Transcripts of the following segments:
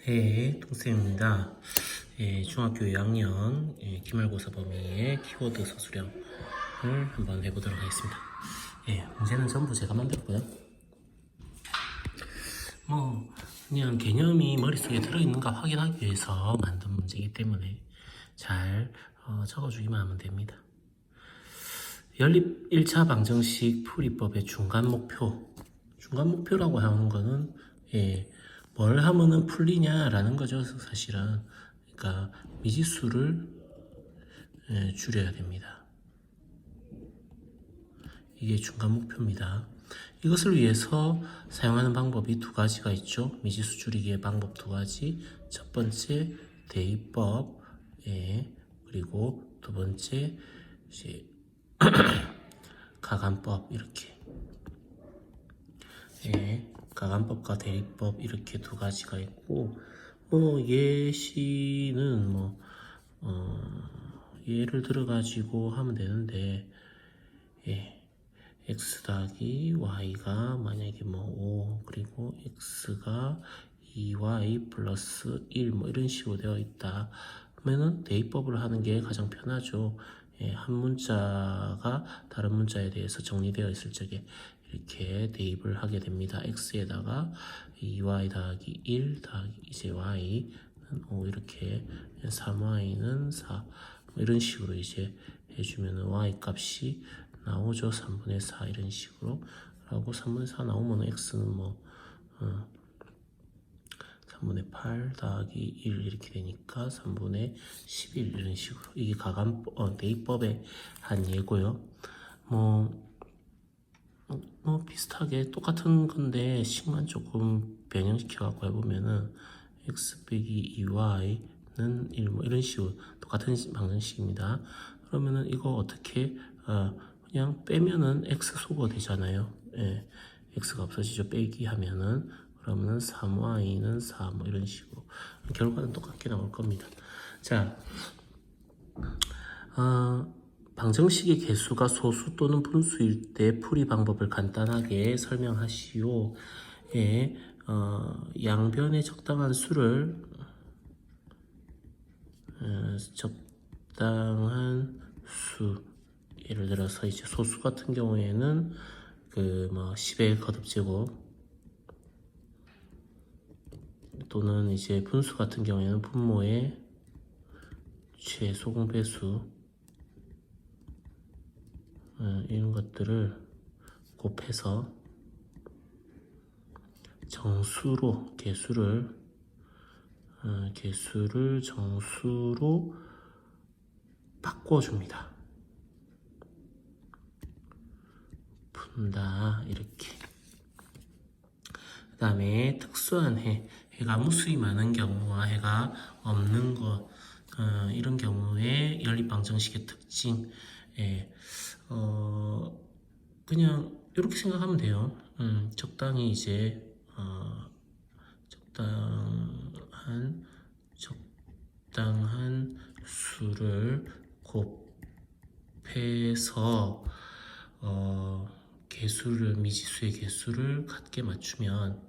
네, 동쌤입니다. 중학교 2학년 기말고사 범위의 키워드 서술형을 한번 해보도록 하겠습니다. 문제는 전부 제가 만들었고요. 그냥 개념이 머릿속에 들어있는가 확인하기 위해서 만든 문제이기 때문에 잘 적어주기만 하면 됩니다. 연립 1차 방정식 풀이법의 중간 목표라고 하는 거는 뭘 하면은 풀리냐라는 거죠, 사실은. 그러니까 미지수를 줄여야 됩니다. 이게 중간 목표입니다. 이것을 위해서 사용하는 방법이 두 가지가 있죠. 미지수 줄이기의 방법 두 가지. 첫 번째 대입법, 그리고 두 번째 이제 가간법 이렇게. 가간법과 대입법 이렇게 두 가지가 있고, 예시는 예를 들어 가지고 하면 되는데, x 더하기 y가 만약에 5 그리고 x가 2y 플러스 1 이런 식으로 되어 있다 그러면은 대입법을 하는 게 가장 편하죠. 한 문자가 다른 문자에 대해서 정리되어 있을 적에 이렇게 대입을 하게 됩니다. x에다가 2y 더하기 1 더하기 이제 y는 5 이렇게 3y는 4 이런 식으로 이제 해주면 y 값이 나오죠. 3분의 4 이런 식으로 하고 3분의 4 나오면 x는 3분의 8 더하기 1 이렇게 되니까 3분의 11 이런 식으로 이게 대입법의 한 예고요. 비슷하게 똑같은 건데 식만 조금 변형시켜 갖고 해보면은 x 빼기 2y는 1 이런 식으로 똑같은 방정식입니다. 그러면은 이거 어떻게 그냥 빼면은 x 소거 되잖아요. x가 없어지죠. 빼기 하면은 그러면은 3y는 4 이런 식으로 결과는 똑같게 나올 겁니다. 자, 방정식의 개수가 소수 또는 분수일 때 풀이 방법을 간단하게 설명하시오. 양변의 적당한 수를 적당한 수 예를 들어서 이제 소수 같은 경우에는 10의 거듭제곱 또는 이제 분수 같은 경우에는 분모의 최소공배수 이런 것들을 곱해서 정수로 개수를 정수로 바꿔줍니다. 푼다 이렇게. 그 다음에 특수한 해가 무수히 많은 경우와 해가 없는 것 이런 경우에 연립방정식의 특징 그냥 이렇게 생각하면 돼요. 적당히 이제 적당한 수를 곱해서 미지수의 개수를 같게 맞추면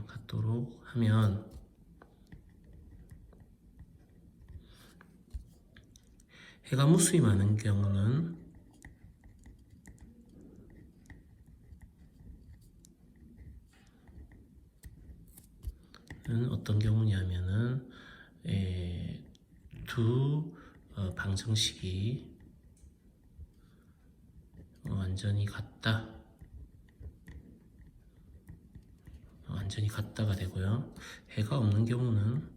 같도록 하면 해가 무수히 많은 경우는 어떤 경우냐면은 두 방정식이 완전히 같다가 되고요. 해가 없는 경우는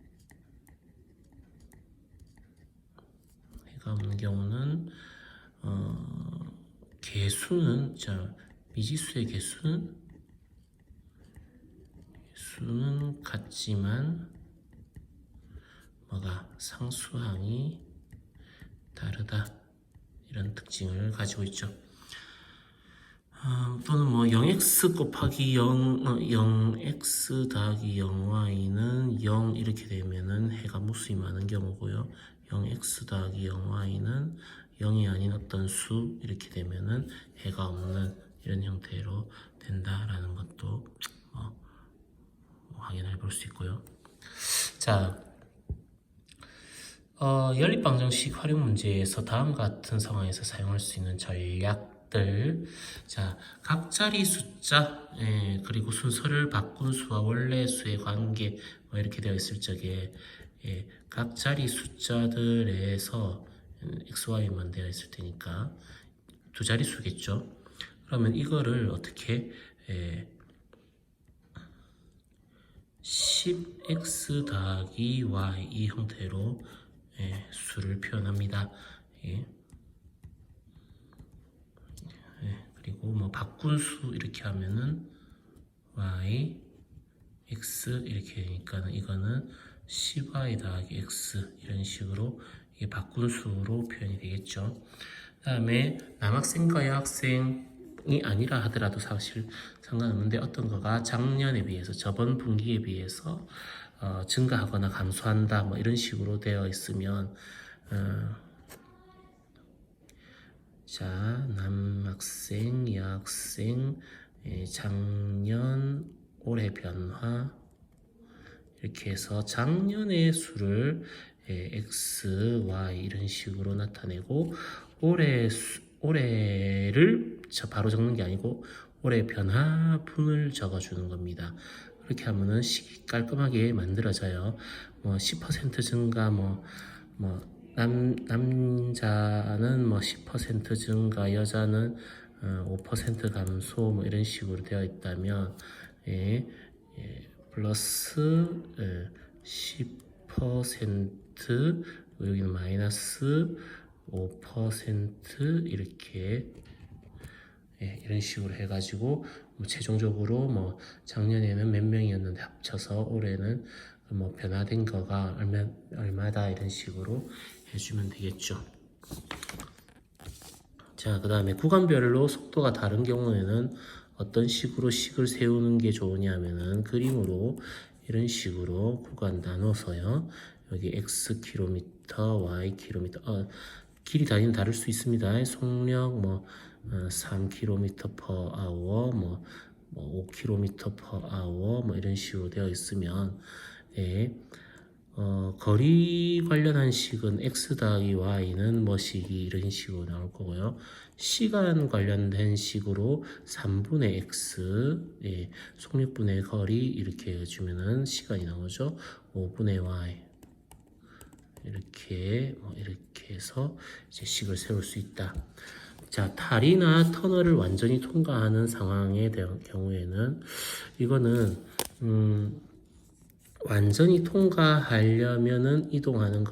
개수는 미지수의 개수는 같지만 상수항이 다르다 이런 특징을 가지고 있죠. 또는 0x 곱하기 0x 더하기 0y는 0 이렇게 되면은 해가 무수히 많은 경우고요. 0x 더하기 0y는 0이 아닌 어떤 수 이렇게 되면은 해가 없는 이런 형태로 된다라는 것도 확인해 볼 수 있고요. 자, 연립방정식 활용 문제에서 다음과 같은 상황에서 사용할 수 있는 전략들. 자, 각 자리 숫자, 그리고 순서를 바꾼 수와 원래 수의 관계, 이렇게 되어 있을 적에, 각 자리 숫자들에서 x, y만 되어 있을 테니까 두 자리 수겠죠. 그러면 이거를 어떻게 10x 더하기 y 이 형태로 수를 표현합니다. 그리고 뭐 바꾼 수 이렇게 하면은 y, x 이렇게 되니까 이거는 10y 더하기 x 이런 식으로 이게 바꾼 수로 표현이 되겠죠. 그 다음에 남학생과 여학생이 아니라 하더라도 사실 상관없는데 어떤 거가 작년에 비해서 저번 분기에 비해서 증가하거나 감소한다 뭐 이런 식으로 되어 있으면 자, 남학생, 여학생, 작년, 올해 변화 이렇게 해서 작년의 수를 x, y 이런 식으로 나타내고 올해를 바로 적는 게 아니고 올해 변화분을 적어주는 겁니다. 그렇게 하면은 식이 깔끔하게 만들어져요. 뭐 10% 증가, 남자는 뭐 10% 증가, 여자는 5% 감소, 뭐 이런 식으로 되어 있다면, 플러스 10%, 여기는 마이너스 5% 이렇게 이런 식으로 해가지고 최종적으로 뭐 작년에는 몇 명이었는데 합쳐서 올해는 뭐 변화된 거가 얼마다 이런 식으로 해주면 되겠죠. 자, 그 다음에 구간별로 속도가 다른 경우에는 어떤 식으로 식을 세우는 게 좋으냐면은 그림으로 이런 식으로 구간 나눠서요. 여기 x 킬로미터, y 킬로미터, 길이 다니는 다를 수 있습니다. 속력 3km per hour, 5km per hour, 이런 식으로 되어 있으면, 거리 관련한 식은 x 더하기 y는 뭐 식이 이런 식으로 나올 거고요. 시간 관련된 식으로 3분의 x, 속력분의 거리 이렇게 해주면은 시간이 나오죠. 5분의 y. 이렇게 해서 이제 식을 세울 수 있다. 자, 다리나 터널을 완전히 통과하는 상황에 대한 경우에는 이거는 완전히 통과하려면은 이동해야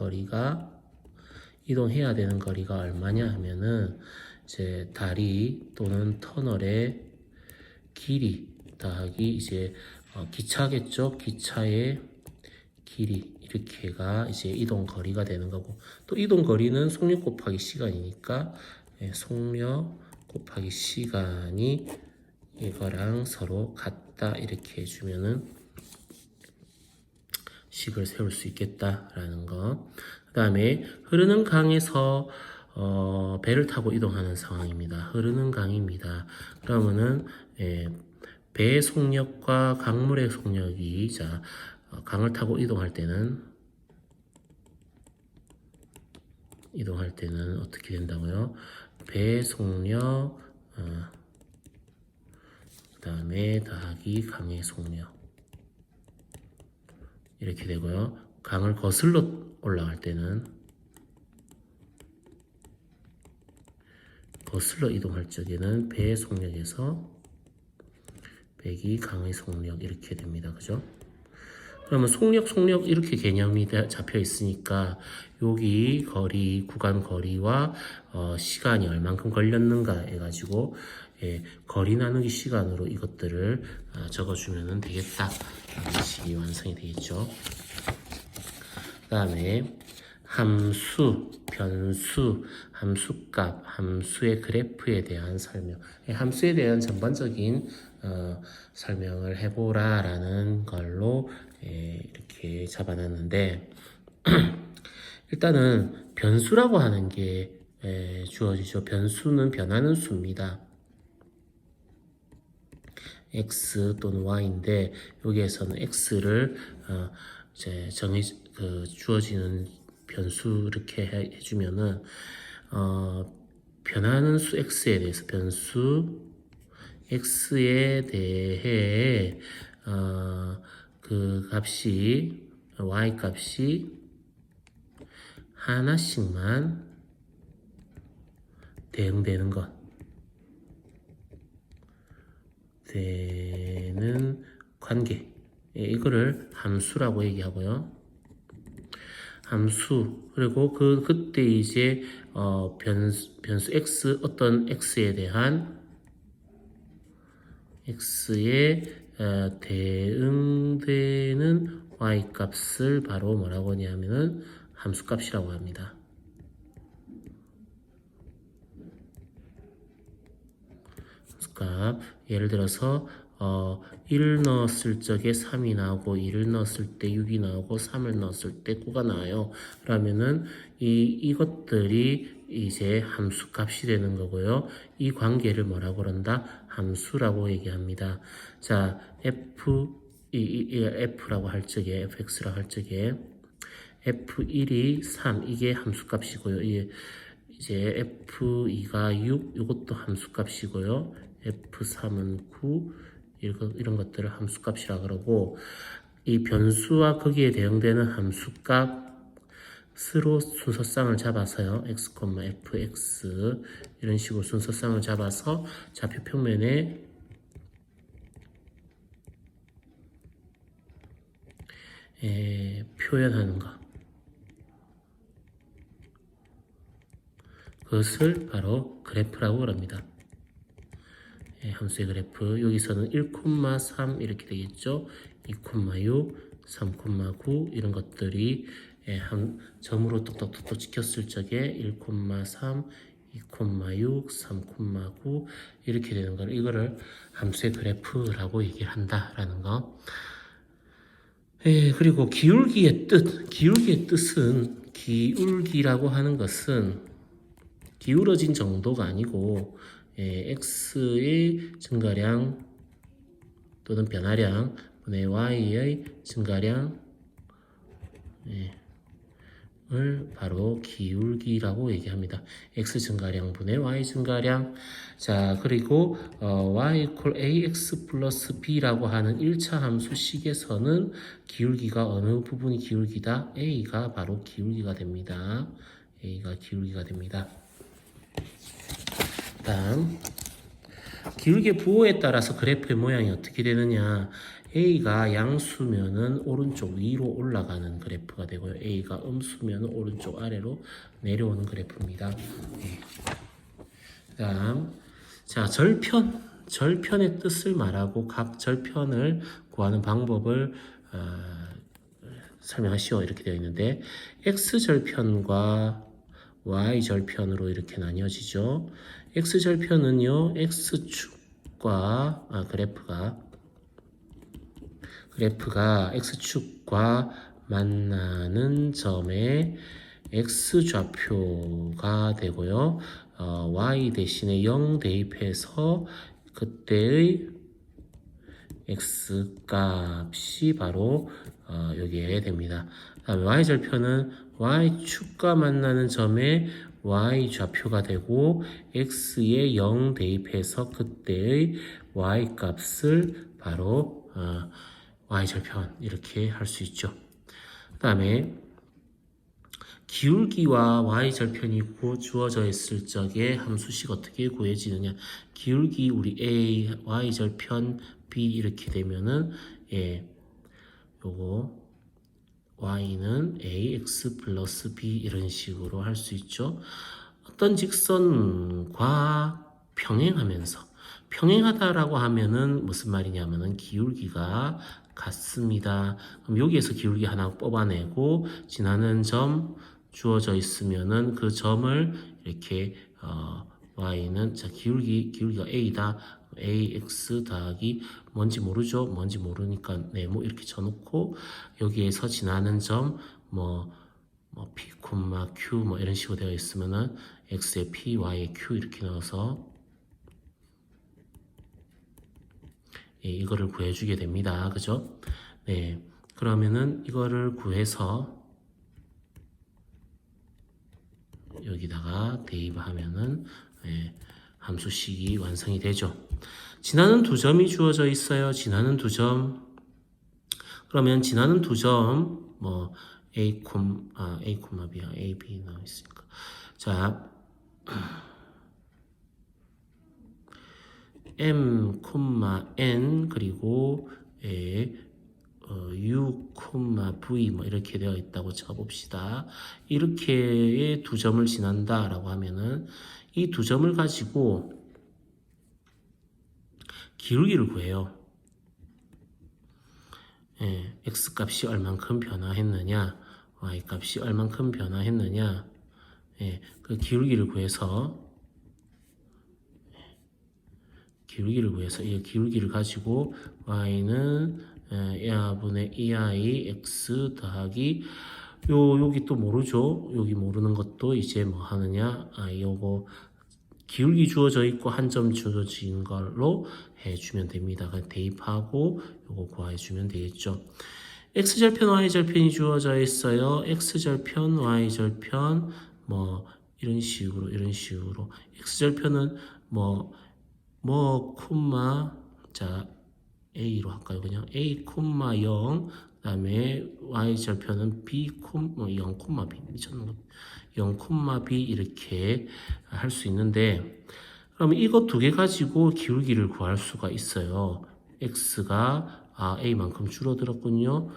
되는 거리가 얼마냐 하면은 이제 다리 또는 터널의 길이 더하기 이제 기차겠죠. 기차의 길이 이렇게가 이제 이동 거리가 되는 거고, 또 이동 거리는 속력 곱하기 시간이니까 속력 곱하기 시간이 이거랑 서로 같다 이렇게 해주면은 식을 세울 수 있겠다라는 거. 그 다음에 흐르는 강에서 배를 타고 이동하는 상황입니다. 흐르는 강입니다. 그러면은 배의 속력과 강물의 속력이 강을 타고 이동할 때는 어떻게 된다고요? 배 속력 그 다음에 더하기 강의 속력 이렇게 되고요. 강을 거슬러 올라갈 때는 거슬러 이동할 적에는 배의 속력에서 배기 강의 속력 이렇게 됩니다. 그죠? 그러면 속력 이렇게 개념이 잡혀 있으니까 여기 구간 거리와 시간이 얼만큼 걸렸는가 해가지고 거리 나누기 시간으로 이것들을 적어주면 되겠다. 라는 식이 완성이 되겠죠. 그 다음에 함수, 변수, 함수값, 함수의 그래프에 대한 설명. 함수에 대한 전반적인 설명을 해보라 라는 걸로 이렇게 잡아놨는데 일단은 변수라고 하는 게 주어지죠. 변수는 변하는 수입니다. x 또는 y인데 여기에서는 x를 이제 주어지는 변수 이렇게 해주면은 변하는 수 x에 대해서 변수 x에 대해 그 값이 y 값이 하나씩만 대응되는 것 되는 관계 이거를 함수라고 얘기하고요. 함수 그리고 그때 이제 변수 x 어떤 x에 대한 x에 대응되는 y 값을 바로 뭐라고 하냐면은 함수 값이라고 합니다. 함수 값 예를 들어서 1을 넣었을 적에 3이 나오고 2를 넣었을 때 6이 나오고 3을 넣었을 때 9가 나와요. 그러면은 이것들이 이제 함수 값이 되는 거고요. 이 관계를 뭐라고 그런다? 함수라고 얘기합니다. 자, F라고 할 적에, fx라고 할 적에, F1이 3, 이게 함수 값이고요. 이제 F2가 6, 이것도 함수 값이고요. F3은 9, 이런 것들을 함수 값이라 그러고, 이 변수와 거기에 대응되는 함수 값으로 순서쌍을 잡아서요. x, fx 이런 식으로 순서쌍을 잡아서 좌표 평면에 표현하는 것. 그것을 바로 그래프라고 합니다. 함수의 그래프. 여기서는 1,3 이렇게 되겠죠. 2,6, 3,9 이런 것들이 점으로 똑똑똑똑 찍혔을 적에 1,3, 2,6, 3,9 이렇게 되는 걸 이거를 함수의 그래프라고 얘기를 한다라는 거. 그리고 기울기의 뜻은 기울기라고 하는 것은 기울어진 정도가 아니고 x의 증가량 또는 변화량 분의 y의 증가량을 바로 기울기라고 얘기합니다. x 증가량 분의 y 증가량. 자, 그리고 y equal ax 플러스 b라고 하는 1차 함수식에서는 기울기가 어느 부분이 기울기다? a가 바로 기울기가 됩니다. a가 기울기가 됩니다. 다음 기울기의 부호에 따라서 그래프의 모양이 어떻게 되느냐. A가 양수면은 오른쪽 위로 올라가는 그래프가 되고요. A가 음수면은 오른쪽 아래로 내려오는 그래프입니다. 다음 자 절편의 뜻을 말하고 각 절편을 구하는 방법을 설명하시오 이렇게 되어 있는데 X절편과 Y절편으로 이렇게 나뉘어지죠. X절편은요, X축과, 그래프가 X축과 만나는 점에 X좌표가 되고요. Y 대신에 0 대입해서 그때의 X 값이 바로 여기에 됩니다. 다음에 Y절편은 Y축과 만나는 점에 Y좌표가 되고 X에 0 대입해서 그때의 Y 값을 바로 Y절편 이렇게 할 수 있죠. 그 다음에 기울기와 Y절편이 주어져 있을 적에 함수식 어떻게 구해지느냐. 기울기 우리 A, Y절편 B 이렇게 되면은 요거 y는 ax 플러스 b 이런 식으로 할 수 있죠. 어떤 직선과 평행하다라고 하면은 무슨 말이냐면은 기울기가 같습니다. 그럼 여기에서 기울기 하나 뽑아내고 지나는 점 주어져 있으면은 그 점을 이렇게 y는 자 기울기가 a다. ax 더하기 뭔지 모르죠. 뭔지 모르니까 네모 이렇게 쳐놓고 여기에서 지나는 점 뭐 p, q 뭐 이런 식으로 되어 있으면은 x에 p, y에 q 이렇게 넣어서 예, 이거를 구해주게 됩니다. 그죠? 네. 그러면은 이거를 구해서 여기다가 대입하면은 예, 함수식이 완성이 되죠. 지나는 두 점이 주어져 있어요. 지나는 두 점. 그러면 지나는 두 점, 뭐 A, B야. A, B 나와 있으니까. 자, M, N 그리고 U, V 뭐 이렇게 되어 있다고 쳐봅시다. 이렇게의 두 점을 지난다라고 하면은 이 두 점을 가지고 기울기를 구해요. 예, x 값이 얼만큼 변화했느냐, y 값이 얼만큼 변화했느냐, 예, 그 기울기를 구해서 이 기울기를 가지고 y는 야분의 2i x 더하기 여기 또 모르죠. 여기 모르는 것도 이제 뭐 하느냐, 요거 기울기 주어져 있고 한 점 주어진 걸로 해주면 됩니다. 대입하고 요거 구해주면 되겠죠. x절편, y절편이 주어져 있어요. x절편, y절편 뭐 이런 식으로 x절편은 자 a로 할까요? 그냥 a, 0 그다음에 y절편은 b, 0, b 미쳤는 거 0, b 이렇게 할 수 있는데 그러면 이거 두 개 가지고 기울기를 구할 수가 있어요. x가 a만큼 줄어들었군요.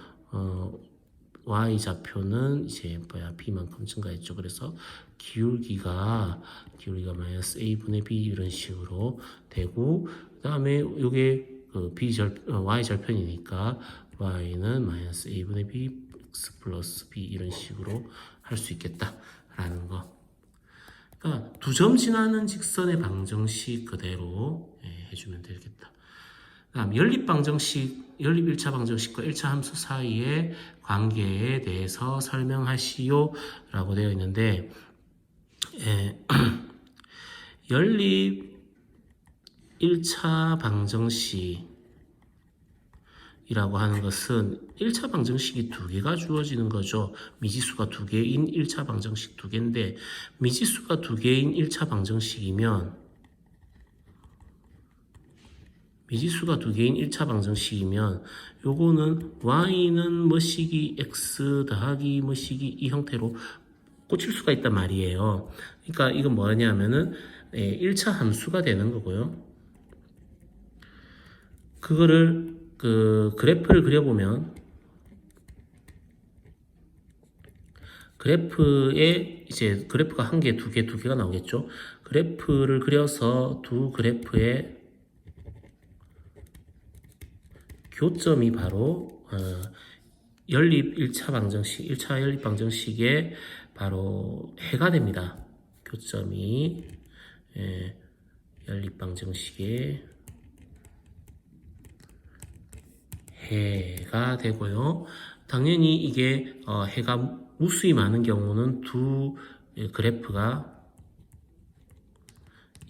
y 좌표는 이제 b만큼 증가했죠. 그래서 기울기가 마이너스 a분의 b 이런 식으로 되고 그다음에 이게 y 절편이니까 y는 마이너스 a분의 b x 플러스 b 이런 식으로 할 수 있겠다라는 거. 그러니까 두 점 지나는 직선의 방정식 그대로 해주면 되겠다. 다음 연립 1차 방정식과 1차 함수 사이의 관계에 대해서 설명하시오 라고 되어 있는데 연립 1차 방정식이라고 하는 것은 1차 방정식이 두 개가 주어지는 거죠. 미지수가 두 개인 1차 방정식 두 개인데 미지수가 두 개인 1차 방정식이면 요거는 y는 뭐시기 x 더하기 뭐시기 이 형태로 꽂힐 수가 있단 말이에요. 그러니까 이건 뭐냐면은 1차 함수가 되는 거고요. 그거를 그래프를 그려보면 그래프에 이제 그래프가 한 개, 두 개가 나오겠죠. 그래프를 그려서 두 그래프의 교점이 바로 연립 1차 연립 방정식의 바로 해가 됩니다. 교점이 연립 방정식의 해가 되고요. 당연히 이게 해가 무수히 많은 경우는 두 그래프가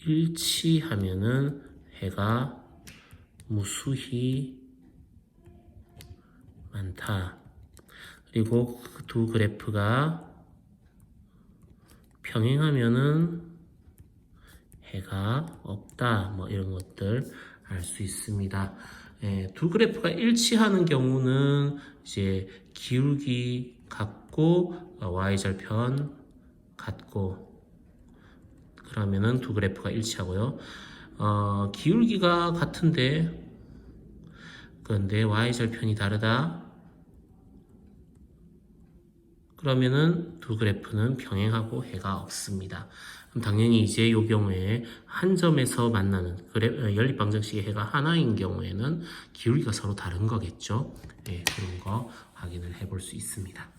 일치하면은 해가 무수히 많다. 그리고 그 두 그래프가 평행하면은 해가 없다. 뭐 이런 것들 알 수 있습니다. 두 그래프가 일치하는 경우는 이제 기울기 같고 y절편 같고 그러면은 두 그래프가 일치하고요. 기울기가 같은데 그런데 y절편이 다르다. 그러면은 두 그래프는 병행하고 해가 없습니다. 그럼 당연히 이제 이 경우에 한 점에서 만나는 연립 방정식의 해가 하나인 경우에는 기울기가 서로 다른 거겠죠. 그런 거 확인을 해볼 수 있습니다.